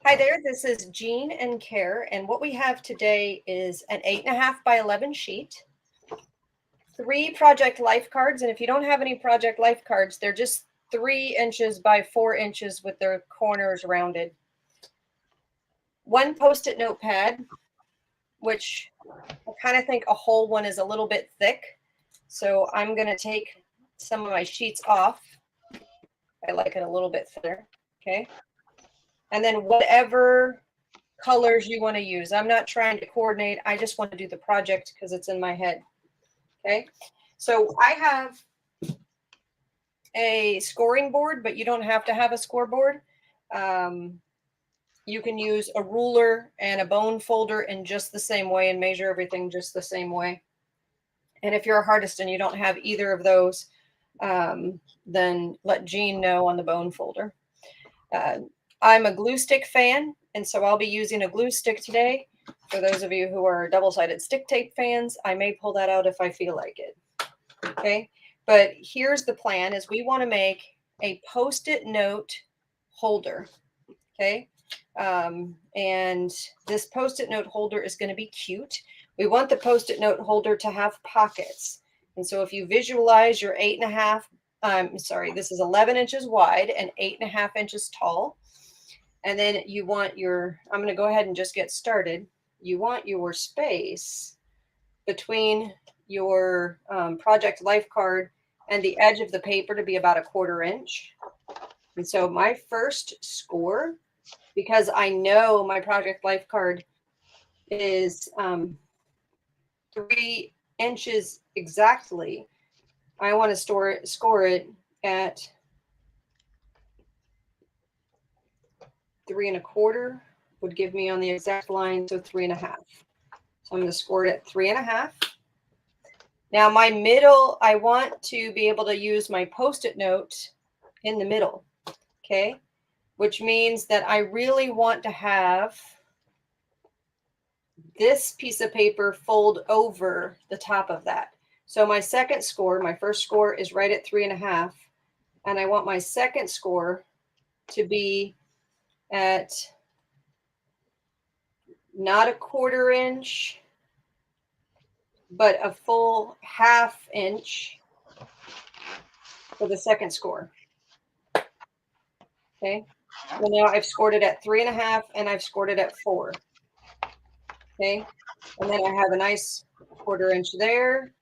Hi there, this is Jean and Care, and what we have today is an 8.5 by 11 sheet, 3 project life cards, and if you don't have any project life cards, they're just 3 inches by 4 inches with their corners rounded. 1 post-it notepad, which I kind of think a whole one is a little bit thick, so I'm going to take some of my sheets off. I like it a little bit thinner, okay? And then whatever colors you want to use. I'm not trying to coordinate. I just want to do the project because it's in my head. Okay. So I have a scoring board, but you don't have to have a scoreboard. You can use a ruler and a bone folder in just the same way and measure everything just the same way. And if you're a Hartist and you don't have either of those, then let Jean know on the bone folder. I'm a glue stick fan, and so I'll be using a glue stick today. For those of you who are double-sided stick tape fans, I may pull that out if I feel like it. Okay, but here's the plan: is we want to make a post-it note holder. Okay, and this post-it note holder is going to be cute. We want the post-it note holder to have pockets, and so if you visualize your 8.5, sorry, this is 11 inches wide and 8.5 inches tall. And then you want your, I'm going to go ahead and just get started. You want your space between your project life card and the edge of the paper to be about 1/4 inch. And so my first score, because I know my project life card is 3 inches exactly, I want to score it at 3 1/4 would give me on the exact line, so 3 1/2. So I'm going to score it at 3 1/2. Now my middle, I want to be able to use my post-it note in the middle, okay? Which means that I really want to have this piece of paper fold over the top of that. So my second score, my first score is right at 3 1/2, and I want my second score to be at not 1/4 inch, but a full 1/2 inch for the second score. Okay. Well, now I've scored it at 3 1/2 and I've scored it at 4. Okay. And then I have a nice 1/4 inch there,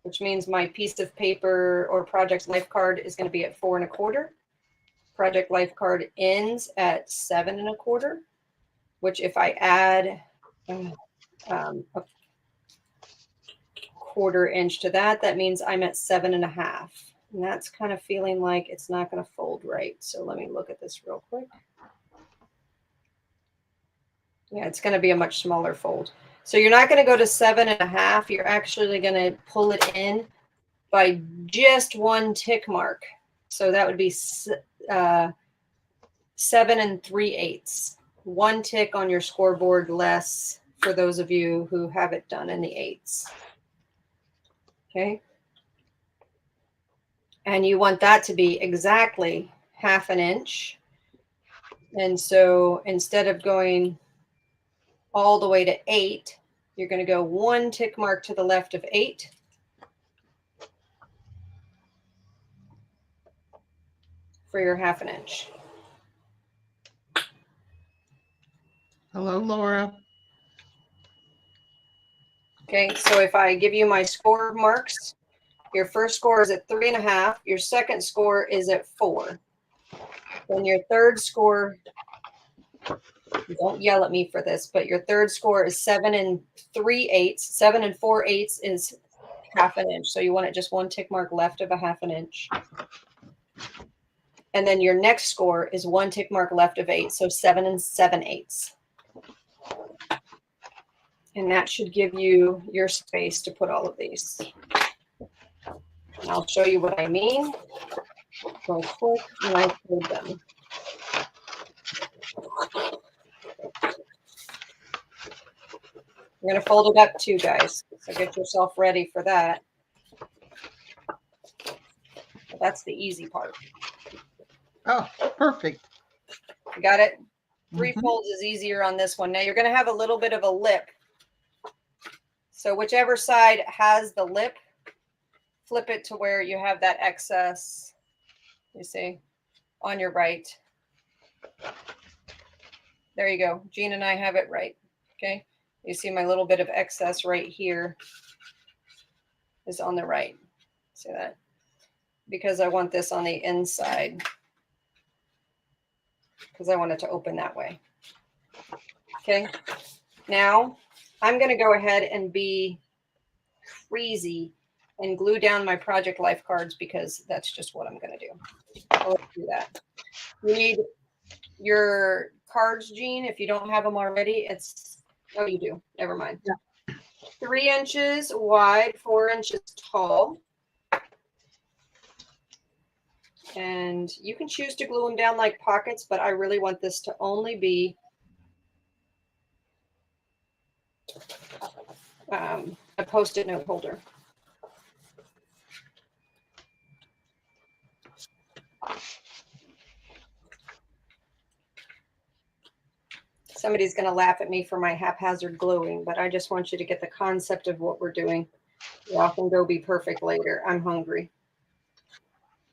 which means my piece of paper or project life card is going to be at 4 1/4. Project life card ends at 7 1/4, which if I add a 1/4 inch to that, that means I'm at 7 1/2. And that's kind of feeling like it's not going to fold right. So let me look at this real quick. Yeah, it's going to be a much smaller fold. So you're not going to go to 7 1/2. You're actually going to pull it in by just 1 tick mark. So that would be 7 3/8. 1 tick on your scoreboard less for those of you who have it done in the 8s. Okay. And you want that to be exactly 1/2 inch. And so instead of going all the way to 8, you're going to go 1 tick mark to the left of 8. For your 1/2 inch. Hello, Laura. Okay, so if I give you my score marks, your first score is at 3 1/2. Your second score is at 4. Then your third score, don't yell at me for this, but your third score is 7 3/8. 7 4/8 is 1/2 inch. So you want it just 1 tick mark left of a 1/2 inch. And then your next score is 1 tick mark left of 8. So 7 7/8. And that should give you your space to put all of these. And I'll show you what I mean real quick when I fold them. I'm going to fold it up too, guys. So get yourself ready for that. That's the easy part. Oh, perfect. You got it? 3 Mhm. folds is easier on this one. Now you're going to have a little bit of a lip. So whichever side has the lip, flip it to where you have that excess, you see, on your right. There you go. Jean and I have it right. Okay. You see my little bit of excess right here is on the right. See that? Because I want this on the inside. Because I want it to open that way. Okay. Now I'm going to go ahead and be crazy and glue down my project life cards because that's just what I'm going to do. So let's do that. You need your cards, Jean. If you don't have them already, oh, you do. Never mind. Yeah. 3 inches wide, 4 inches tall. And you can choose to glue them down like pockets, but I really want this to only be a Post-it note holder. Somebody's going to laugh at me for my haphazard gluing, but I just want you to get the concept of what we're doing. Y'all can go be perfect later. I'm hungry.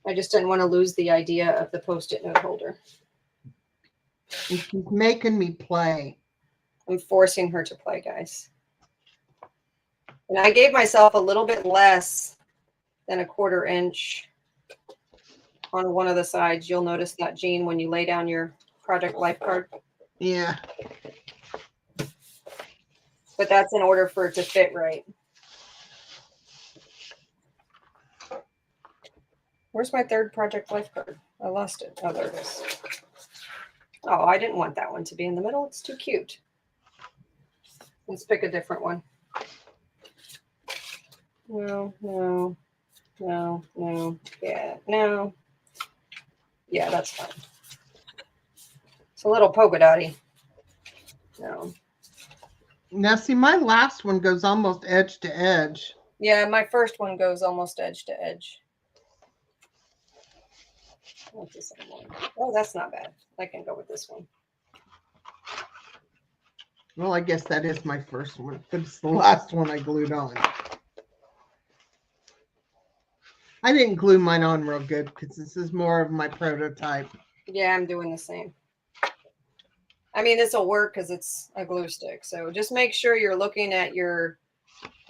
I just didn't want to lose the idea of the Post-it note holder. And she's making me play. I'm forcing her to play, guys. And I gave myself a little bit less than a 1/4 inch on one of the sides. You'll notice that, Jean, when you lay down your project life card. Yeah. But that's in order for it to fit right. Where's my 3rd project life card? I lost it. Oh, there it is. Oh, I didn't want that one to be in the middle. It's too cute. Let's pick a different one. No, no, no, no. Yeah, no. Yeah, that's fine. It's a little polka dotty. No. Now, see, my last one goes almost edge to edge. Yeah, my first one goes almost edge to edge. What's the second one? Oh, that's not bad. I can go with this one. Well, I guess that is my first one, but it's the last one I glued on. I didn't glue mine on real good because this is more of my prototype. Yeah, I'm doing the same. I mean, this will work because it's a glue stick. So just make sure you're looking at your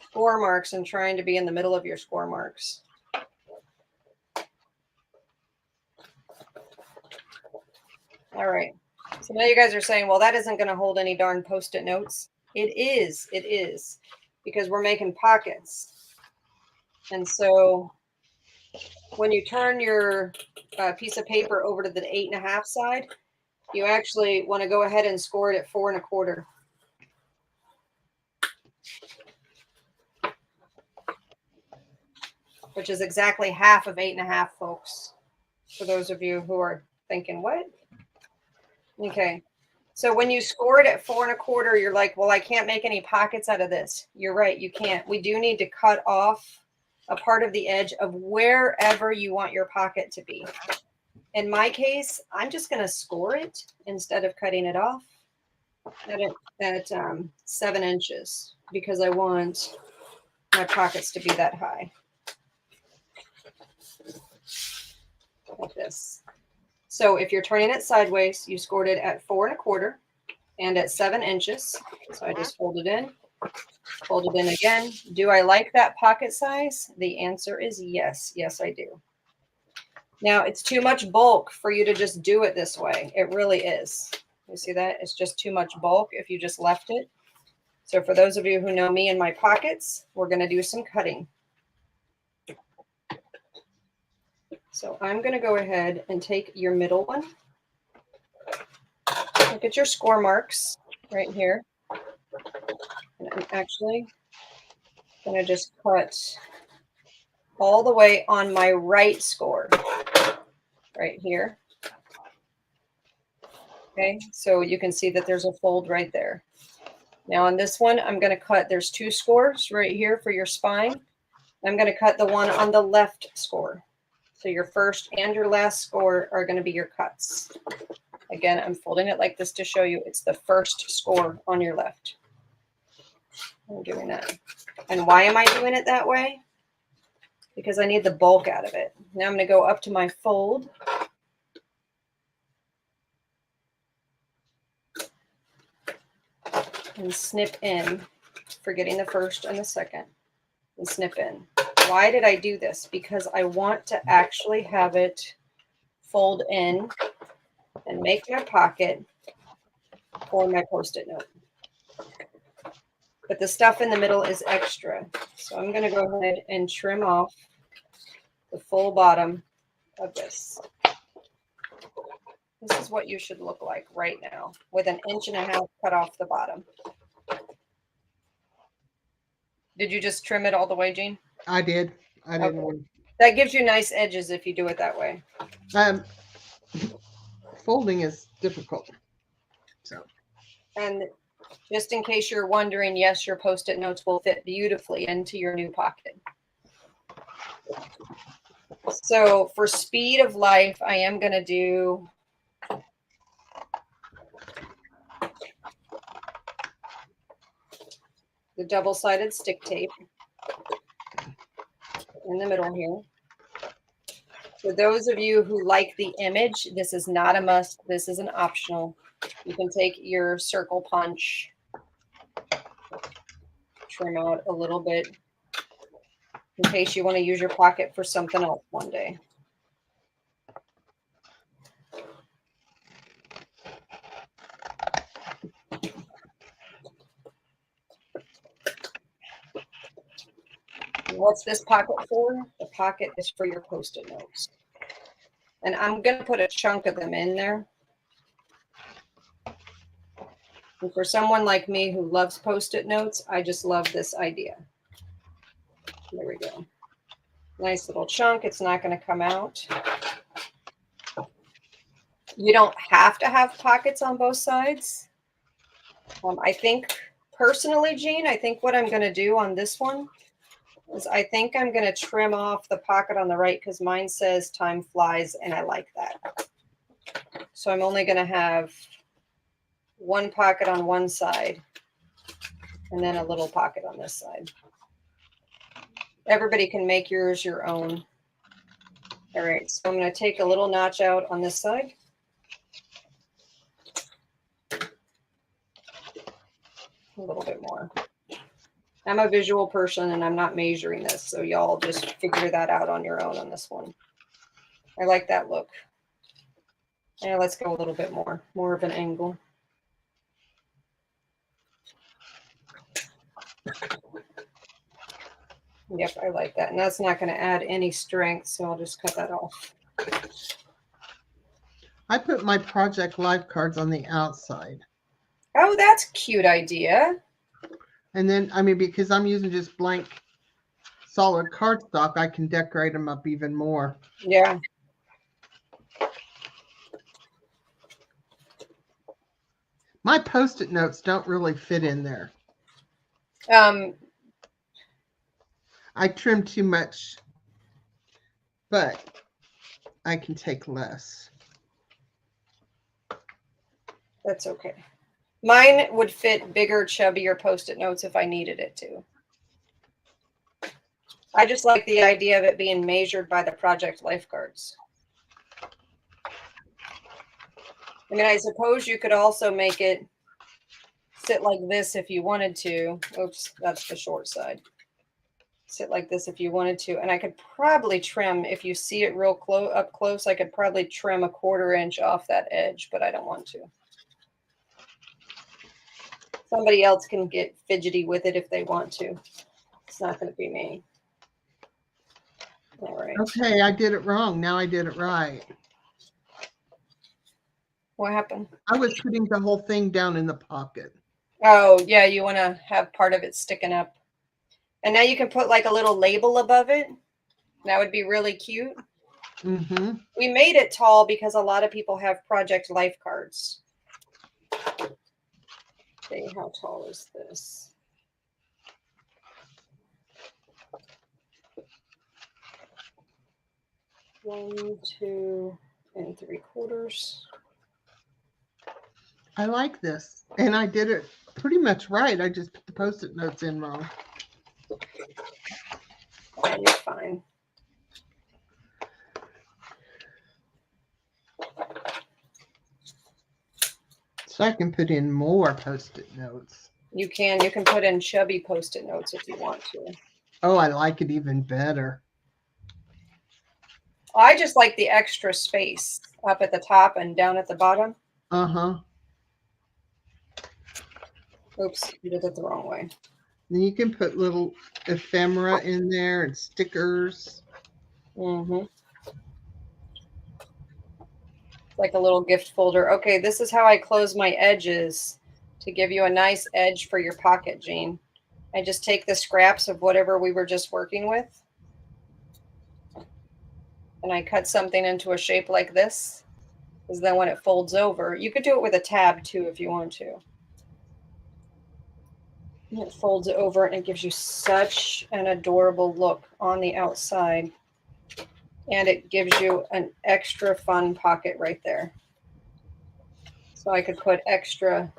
score marks and trying to be in the middle of your score marks. All right. So now you guys are saying, well, that isn't going to hold any darn Post-it notes. It is. It is. Because we're making pockets. And so when you turn your piece of paper over to the 8.5 side, you actually want to go ahead and score it at 4 1/4. Which is exactly half of 8.5, folks. For those of you who are thinking, what? Okay. So when you score it at 4 1/4, you're like, well, I can't make any pockets out of this. You're right. You can't. We do need to cut off a part of the edge of wherever you want your pocket to be. In my case, I'm just going to score it instead of cutting it off at 7 inches because I want my pockets to be that high. Like this. So if you're turning it sideways, you scored it at 4 1/4 and at 7 inches. So I just fold it in again. Do I like that pocket size? The answer is yes. Yes, I do. Now it's too much bulk for you to just do it this way. It really is. You see that? It's just too much bulk if you just left it. So for those of you who know me and my pockets, we're going to do some cutting. So I'm going to go ahead and take your middle one. Look at your score marks right here. And I'm actually going to just cut all the way on my right score right here. Okay, so you can see that there's a fold right there. Now on this one, I'm going to cut, there's 2 scores right here for your spine. I'm going to cut the one on the left score. So your first and your last score are going to be your cuts. Again, I'm folding it like this to show you it's the first score on your left. I'm doing that. And why am I doing it that way? Because I need the bulk out of it. Now I'm going to go up to my fold. And snip in, forgetting the first and the second, and snip in. Why did I do this? Because I want to actually have it fold in and make my pocket for my Post-it note. But the stuff in the middle is extra. So I'm going to go ahead and trim off the full bottom of this. This is what you should look like right now, with 1.5 inches cut off the bottom. Did you just trim it all the way, Jean? I did. I didn't want. That gives you nice edges if you do it that way. Folding is difficult. So. And just in case you're wondering, yes, your Post-it notes will fit beautifully into your new pocket. So for speed of life, I am going to do the double-sided stick tape in the middle here. For those of you who like the image, this is not a must. This is an optional. You can take your circle punch, trim out a little bit in case you want to use your pocket for something else one day. What's this pocket for? The pocket is for your Post-it notes. And I'm going to put a chunk of them in there. And for someone like me who loves Post-it notes, I just love this idea. There we go. Nice little chunk. It's not going to come out. You don't have to have pockets on both sides. I think personally, Jean, I think what I'm going to do on this one is I think I'm going to trim off the pocket on the right because mine says time flies and I like that. So I'm only going to have one pocket on one side and then a little pocket on this side. Everybody can make yours your own. All right, so I'm going to take a little notch out on this side. A little bit more. I'm a visual person and I'm not measuring this, so y'all just figure that out on your own on this one. I like that look. Yeah, let's go a little bit more of an angle. Yep, I like that. And that's not going to add any strength, so I'll just cut that off. I put my Project Life cards on the outside. Oh, that's a cute idea. And then, I mean, because I'm using just blank solid cardstock, I can decorate them up even more. Yeah. My Post-it notes don't really fit in there. I trim too much, but I can take less. That's okay. Mine would fit bigger, chubbier Post-it notes if I needed it to. I just like the idea of it being measured by the Project Life cards. I mean, I suppose you could also make it sit like this if you wanted to. Oops, that's the short side. Sit like this if you wanted to. And I could probably trim, if you see it real up close, I could probably trim 1/4 inch off that edge, but I don't want to. Somebody else can get fidgety with it if they want to. It's not going to be me. All right. Okay, I did it wrong. Now I did it right. What happened? I was putting the whole thing down in the pocket. Oh, yeah, you want to have part of it sticking up. And now you can put like a little label above it. That would be really cute. Mm-hmm. We made it tall because a lot of people have Project Life cards. Okay, how tall is this? 1, 2, and 3/4. I like this. And I did it pretty much right. I just put the Post-it notes in wrong. Oh, you're fine. So I can put in more Post-it notes. You can put in chubby Post-it notes if you want to. Oh, I like it even better. I just like the extra space up at the top and down at the bottom. Uh-huh. Oops, you did it the wrong way. Then you can put little ephemera in there and stickers. Mm-hmm. Like a little gift folder. Okay, this is how I close my edges to give you a nice edge for your pocket, Jean. I just take the scraps of whatever we were just working with, and I cut something into a shape like this, because then when it folds over, you could do it with a tab too if you want to. And it folds over and it gives you such an adorable look on the outside. And it gives you an extra fun pocket right there. So I could put extra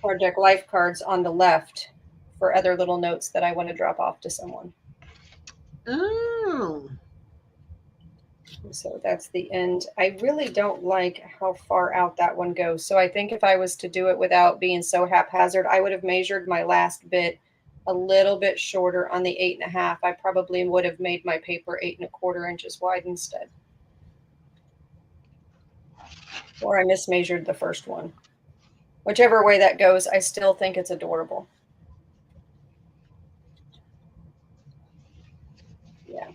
Project Life cards on the left for other little notes that I want to drop off to someone. Oh. So that's the end. I really don't like how far out that one goes. So I think if I was to do it without being so haphazard, I would have measured my last bit a little bit shorter on the 8.5. I probably would have made my paper 8.25 inches wide instead. Or I mismeasured the first one. Whichever way that goes, I still think it's adorable. Yeah.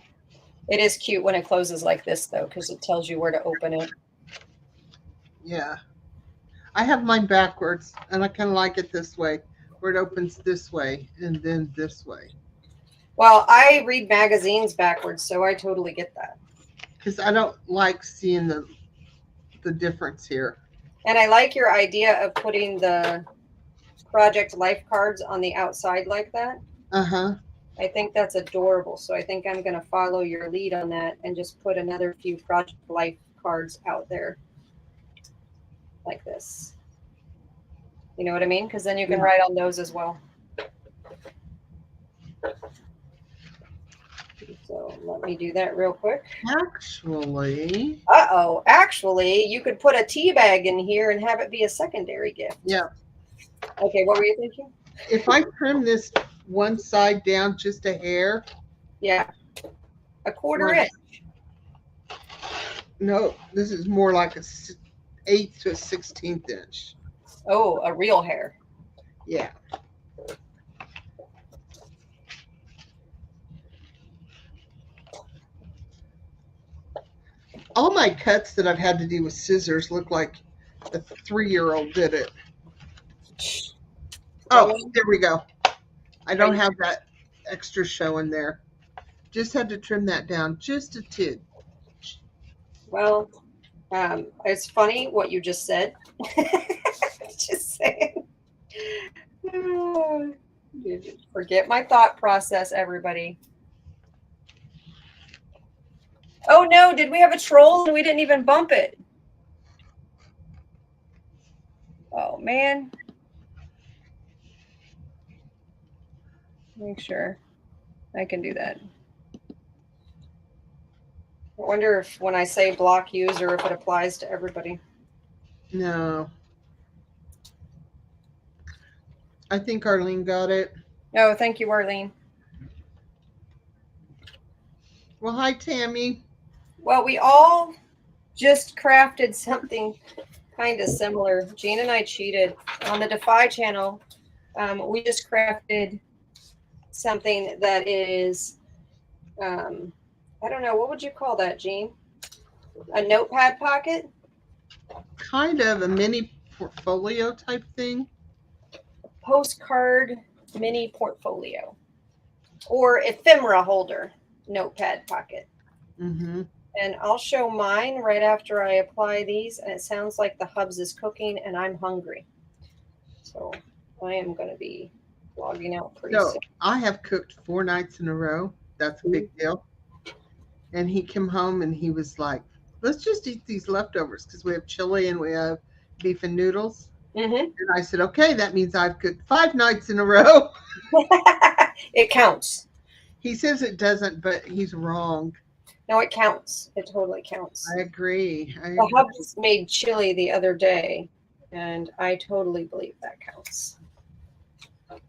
It is cute when it closes like this, though, because it tells you where to open it. Yeah. I have mine backwards, and I kind of like it this way, where it opens this way and then this way. Well, I read magazines backwards, so I totally get that. Because I don't like seeing the difference here. And I like your idea of putting the Project Life cards on the outside like that. Uh-huh. I think that's adorable. So I think I'm going to follow your lead on that and just put another few Project Life cards out there like this. You know what I mean? Because then you can write on those as well. So let me do that real quick. Actually. Uh-oh. Actually, you could put a tea bag in here and have it be a secondary gift. Yeah. Okay, what were you thinking? If I trim this one side down just a hair. Yeah. 1/4 inch. No, this is more like a 1/8 to a 1/16 inch. Oh, a real hair. Yeah. All my cuts that I've had to do with scissors look like a 3-year-old did it. Oh, there we go. I don't have that extra showing there. Just had to trim that down just a tid. Well, it's funny what you just said. Just saying. Forget my thought process, everybody. Oh no, did we have a troll and we didn't even bump it? Oh man. Make sure I can do that. I wonder if when I say block user, if it applies to everybody. No. I think Arlene got it. Oh, thank you, Arlene. Well, hi, Tammy. Well, we all just crafted something kind of similar. Jean and I cheated on the dAFi channel. We just crafted something that is, I don't know, what would you call that, Jean? A notepad pocket? Kind of a mini portfolio type thing. Postcard mini portfolio or ephemera holder notepad pocket. Mm-hmm. And I'll show mine right after I apply these. And it sounds like the Hobbs is cooking and I'm hungry. So I am going to be logging out pretty soon. I have cooked 4 nights in a row. That's a big deal. And he came home and he was like, let's just eat these leftovers because we have chili and we have beef and noodles. Mm-hmm. And I said, okay, that means I've cooked 5 nights in a row. It counts. He says it doesn't, but he's wrong. No, it counts. It totally counts. I agree. The Hobbs made chili the other day, and I totally believe that counts. All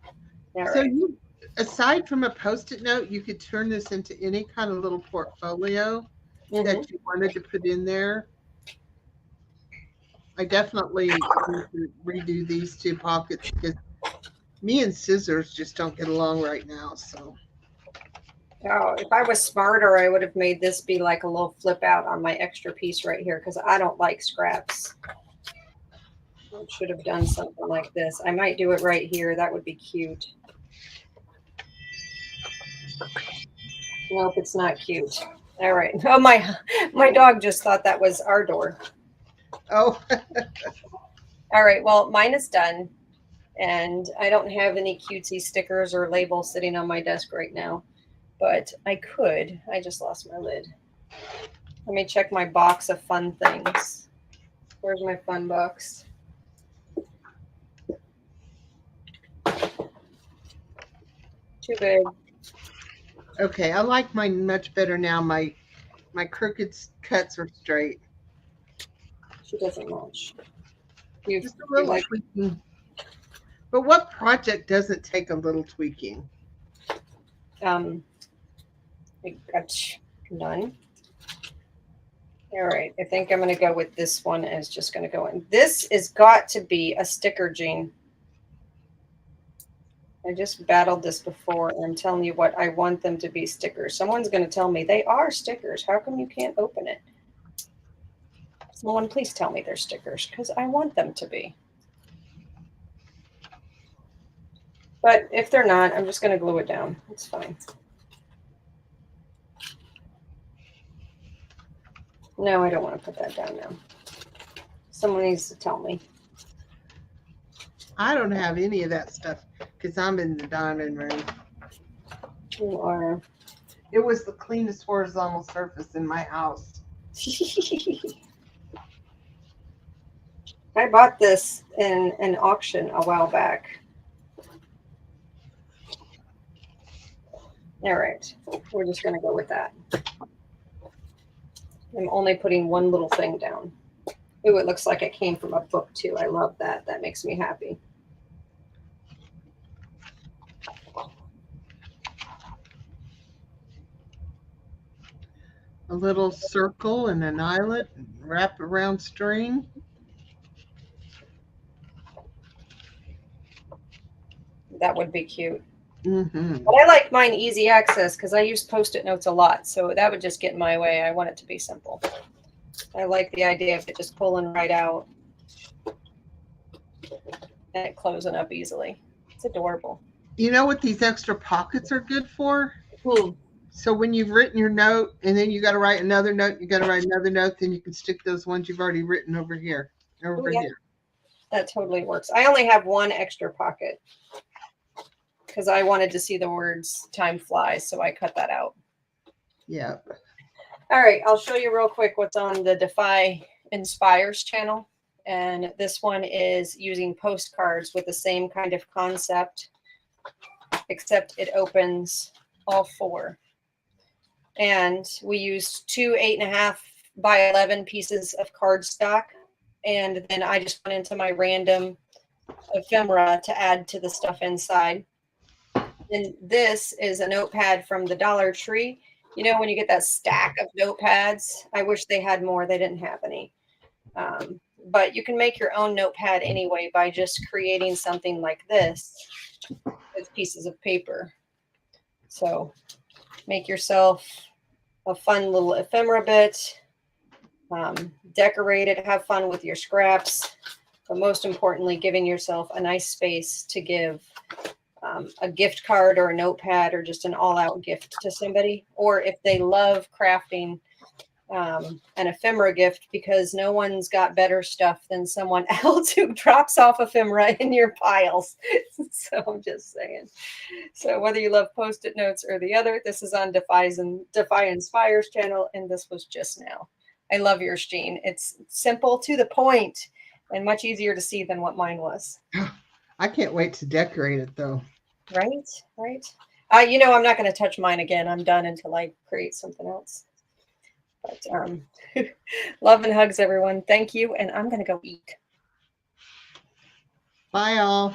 So right. you, aside from a Post-it note, you could turn this into any kind of little portfolio that you wanted to put in there. I definitely need to redo these 2 pockets because me and scissors just don't get along right now. So Oh, if I was smarter, I would have made this be like a little flip out on my extra piece right here because I don't like scraps. I should have done something like this. I might do it right here. That would be cute. Nope, it's not cute. All right. Oh, my dog just thought that was our door. oh, All right. Well, mine is done. And I don't have any cutesy stickers or labels sitting on my desk right now. But I could. I just lost my lid. Let me check my box of fun things. Where's my fun box? Too big. okay. I like mine much better now. My crooked cuts are straight. She doesn't match. Just a little tweaking. But what project doesn't take a little tweaking? I got none. All right. I think I'm going to go with this one as just going to go in. This is got to be a sticker, Jean. I just battled this before, and I'm telling you what, I want them to be stickers. Someone's going to tell me they are stickers. How come you can't open it? Someone please tell me they're stickers because I want them to be. But if they're not, I'm just going to glue it down. It's fine. No, I don't want to put that down now. Someone needs to tell me. I don't have any of that stuff because I'm in the diamond room. You are. It was the cleanest horizontal surface in my house. I bought this in an auction a while back. All right, we're just going to go with that. I'm only putting one little thing down. Ooh, it looks like it came from a book too. I love that. That makes me happy. A little circle and an eyelet, and wrap around string. That would be cute. Mm-hmm. But I like mine easy access because I use Post-it notes a lot. So that would just get in my way. I want it to be simple. I like the idea of it just pulling right out and it closing up easily. It's adorable. You know what these extra pockets are good for? Hmm. So when you've written your note and then you got to write another note, you got to write another note, then you can stick those ones you've already written over here. Over here. That totally works. I only have one extra pocket because I wanted to see the words time flies, so I cut that out. Yeah. All right, I'll show you real quick what's on the dAFi Inspires channel. And this one is using postcards with the same kind of concept, except it opens all 4. And we used 2 8.5 by 11 pieces of cardstock. And then I just went into my random ephemera to add to the stuff inside. And this is a notepad from the Dollar Tree. You know, when you get that stack of notepads, I wish they had more. They didn't have any. But you can make your own notepad anyway by just creating something like this with pieces of paper. So make yourself a fun little ephemera bit. Decorate it, have fun with your scraps. But most importantly, giving yourself a nice space to give a gift card or a notepad or just an all-out gift to somebody. Or if they love crafting, an ephemera gift because no one's got better stuff than someone else who drops off ephemera in your piles. So I'm just saying. So whether you love Post-it notes or the other, this is on dAFi Inspires channel, and this was just now. I love yours, Jean. It's simple, to the point, and much easier to see than what mine was. I can't wait to decorate it though. Right, right. I'm not going to touch mine again. I'm done until I create something else. But love and hugs, everyone. Thank you, and I'm going to go eat. Bye, all.